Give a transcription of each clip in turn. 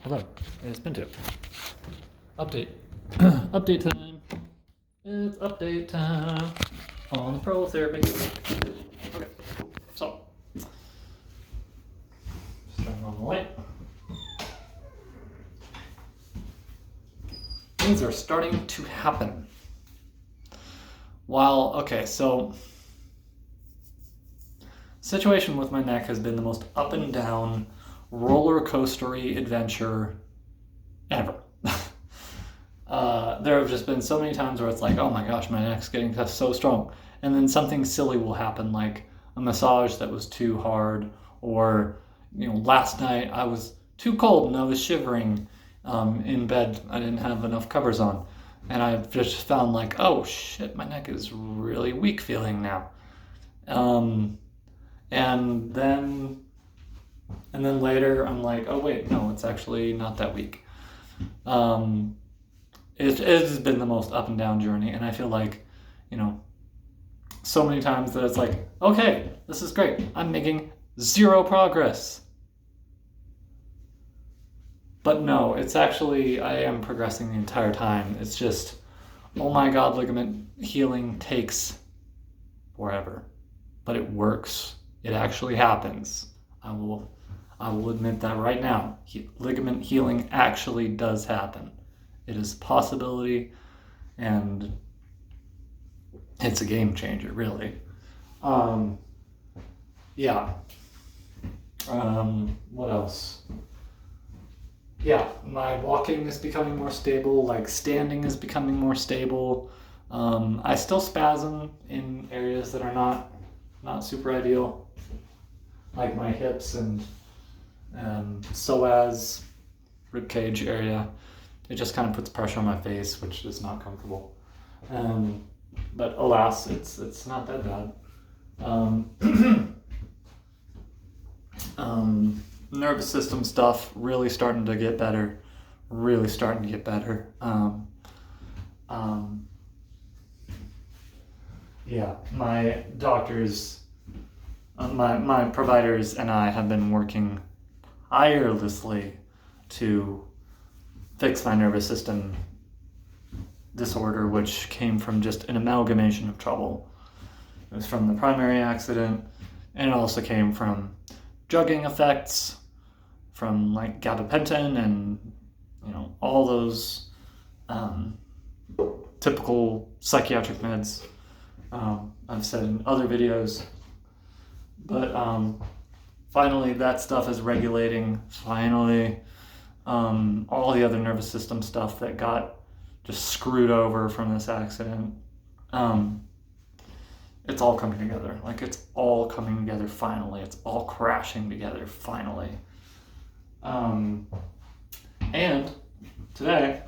Hello, it's Pinto. Update. Update time. It's update time on the prolotherapy. Okay, so just turn on the light. Things are starting to happen. So situation with my neck has been the most up and down roller coastery adventure ever. There have just been so many times where it's like, oh my gosh, my neck's getting so strong, and then something silly will happen, like a massage that was too hard, or last night I was too cold and I was shivering in bed. I didn't have enough covers on, and I just found like, oh shit, my neck is really weak feeling now. And then later I'm like, oh wait, no, it's actually not that weak. It has been the most up and down journey, and I feel like, so many times that it's like, okay, this is great. I'm making zero progress. But no, it's actually, I am progressing the entire time. It's just, oh my God, ligament healing takes forever, but it works. It actually happens. I will admit that right now. Ligament healing actually does happen. It is a possibility, and it's a game changer, really. What else? Yeah, my walking is becoming more stable, like standing is becoming more stable. I still spasm in areas that are not super ideal, like my hips and psoas, ribcage area. It just kind of puts pressure on my face, which is not comfortable. But alas, it's not that bad. Nervous system stuff really starting to get better. My doctors, my providers and I have been working tirelessly to fix my nervous system disorder, which came from just an amalgamation of trouble. It was from the primary accident, and it also came from drugging effects, from like gabapentin and all those typical psychiatric meds I've said in other videos. But finally that stuff is regulating. Finally, all the other nervous system stuff that got just screwed over from this accident, it's all coming together. Like, it's all coming together finally. It's all crashing together finally. And today,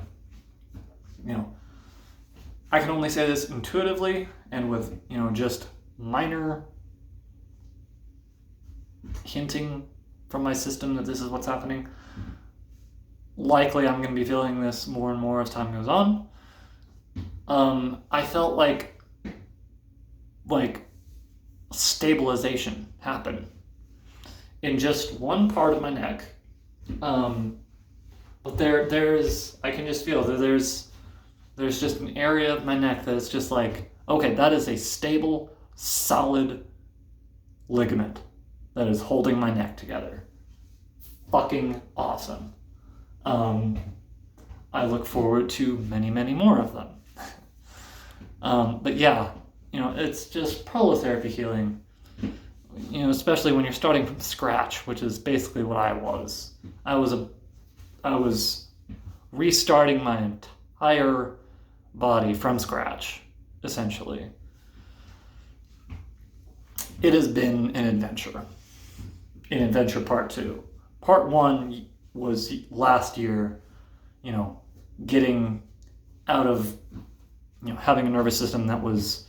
I can only say this intuitively and with, just minor hinting from my system that this is what's happening. Likely I'm going to be feeling this more and more as time goes on. I felt like stabilization happen in just one part of my neck. But there's I can just feel that there's just an area of my neck that is just like, okay, that is a stable, solid ligament that is holding my neck together. Fucking awesome. I look forward to many, many more of them. But yeah, it's just prolotherapy healing, especially when you're starting from scratch, which is basically what I was. I was restarting my entire body from scratch, essentially. It has been an adventure. In adventure part 2. Part 1 was last year, getting out of, having a nervous system that was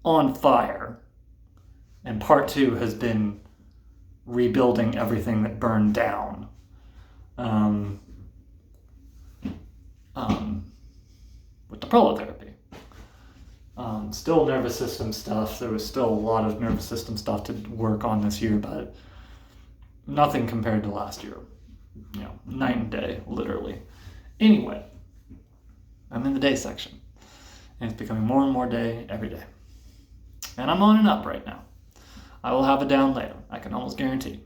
on fire. And part 2 has been rebuilding everything that burned down. With the prolotherapy. Still nervous system stuff. There was still a lot of nervous system stuff to work on this year, but nothing compared to last year. night and day, literally. Anyway, I'm in the day section, and it's becoming more and more day every day. And I'm on and up right now. I will have a down later, I can almost guarantee.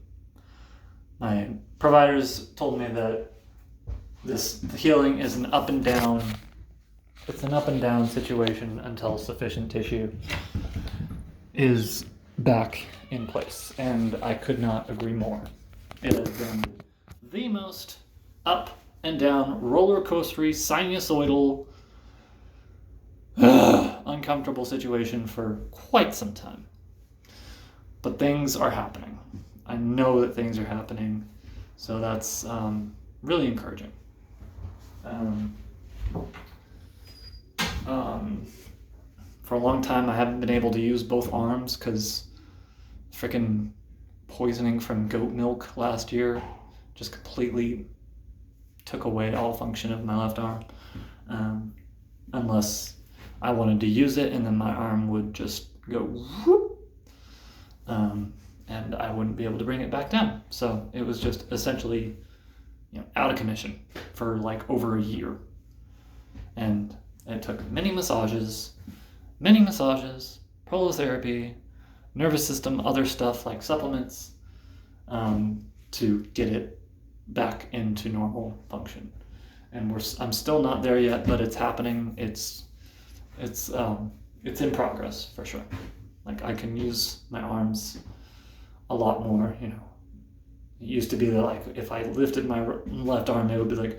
My providers told me that this healing is an up and down. It's an up and down situation until sufficient tissue is back in place, and I could not agree more. It has been the most up and down, roller coastery, sinusoidal, uncomfortable situation for quite some time. But things are happening. I know that things are happening, so that's really encouraging. For a long time, I haven't been able to use both arms because freaking poisoning from goat milk last year just completely took away all function of my left arm. Unless I wanted to use it, and then my arm would just go whoop, and I wouldn't be able to bring it back down. So it was just essentially, out of commission for like over a year. And it took many massages, prolotherapy, nervous system, other stuff like supplements, to get it back into normal function. And I'm still not there yet, but it's happening. It's in progress for sure. Like, I can use my arms a lot more. It used to be that, like, if I lifted my left arm, it would be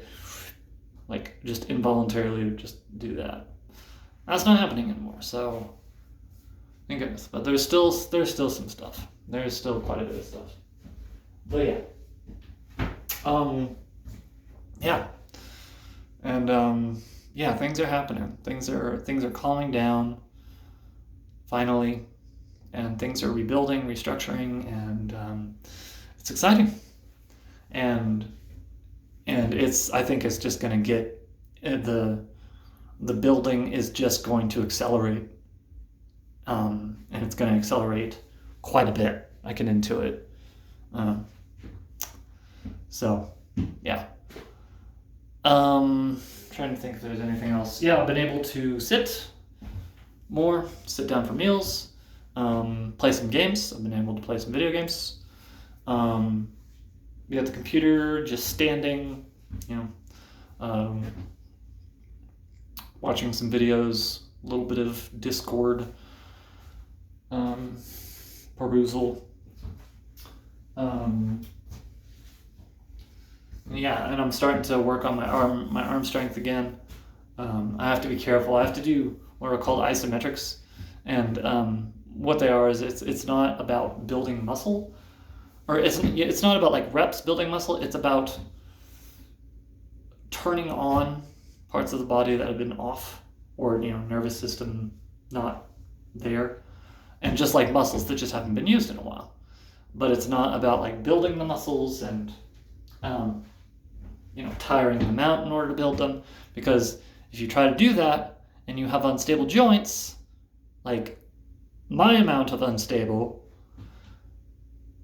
like just involuntarily just do that. That's not happening anymore, so thank goodness. But there's still some stuff. There's still quite a bit of stuff. But yeah. And things are happening. Things are calming down finally, and things are rebuilding, restructuring, and it's exciting. And I think it's just going to get the building is just going to accelerate, and it's going to accelerate quite a bit. I can intuit. So yeah. Trying to think if there's anything else. Yeah, I've been able to sit down for meals, play some games. I've been able to play some video games. Be at the computer, just standing, watching some videos, a little bit of Discord perusal. And I'm starting to work on my arm strength again. I have to be careful. I have to do what are called isometrics, and what they are is it's not about building muscle, or it's not about like reps building muscle. It's about turning on parts of the body that have been off, or nervous system not there, and just like muscles that just haven't been used in a while. But it's not about like building the muscles and tiring them out in order to build them, because if you try to do that and you have unstable joints, like my amount of unstable,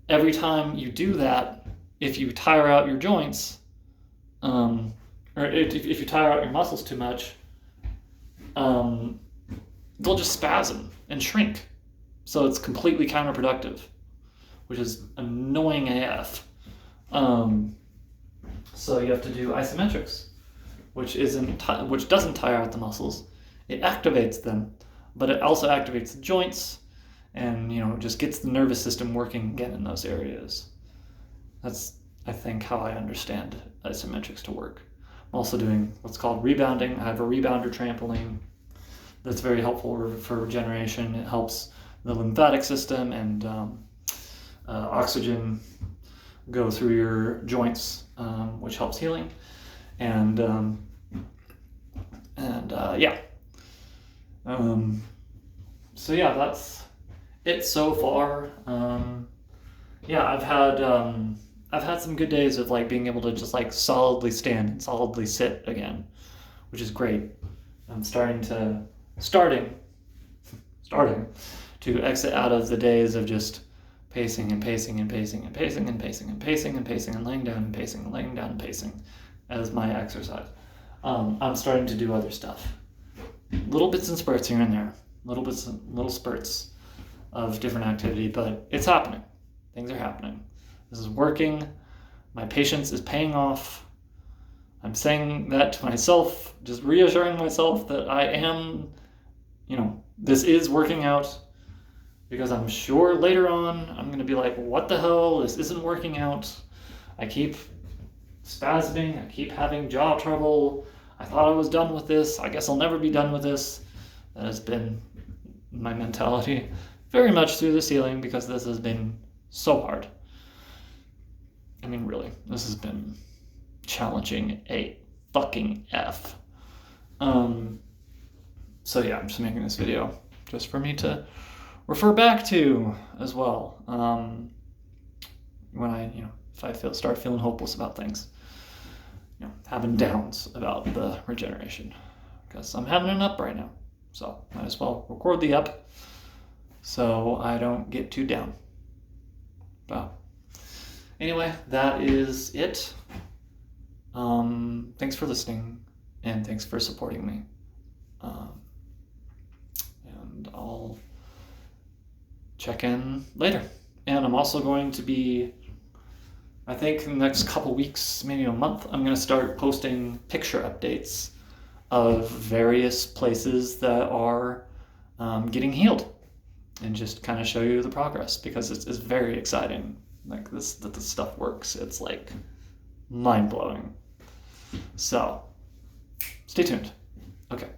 every time you do that, if you tire out your joints, or if you tire out your muscles too much, they'll just spasm and shrink. So it's completely counterproductive, which is annoying AF. So you have to do isometrics, which doesn't tire out the muscles. It activates them, but it also activates the joints, and just gets the nervous system working again in those areas. That's, I think, how I understand isometrics to work. I'm also doing what's called rebounding. I have a rebounder trampoline that's very helpful for regeneration. It helps the lymphatic system and oxygen go through your joints, which helps healing. So yeah, that's it so far. I've had some good days of like being able to just like solidly stand and solidly sit again, which is great. I'm starting to exit out of the days of just pacing and pacing and pacing and pacing and pacing and pacing and pacing and laying down and pacing and laying down and pacing as my exercise. I'm starting to do other stuff. Little bits and spurts here and there. Little spurts of different activity, but it's happening. Things are happening. This is working. My patience is paying off. I'm saying that to myself, just reassuring myself that I am, this is working out, because I'm sure later on I'm going to be like, what the hell? This isn't working out. I keep spasming. I keep having jaw trouble. I thought I was done with this. I guess I'll never be done with this. That has been my mentality very much through the ceiling, because this has been so hard. I mean, really, this has been challenging a fucking F. So yeah, I'm just making this video just for me to refer back to as well. When I, if I start feeling hopeless about things, having downs about the regeneration, because I'm having an up right now. So might as well record the up so I don't get too down. But anyway, that is it. Thanks for listening, and thanks for supporting me. And I'll check in later. And I'm also going to be, I think in the next couple weeks, maybe a month, I'm going to start posting picture updates of various places that are getting healed, and just kind of show you the progress, because it's very exciting. Like that this stuff works. It's like mind-blowing. So stay tuned. Okay.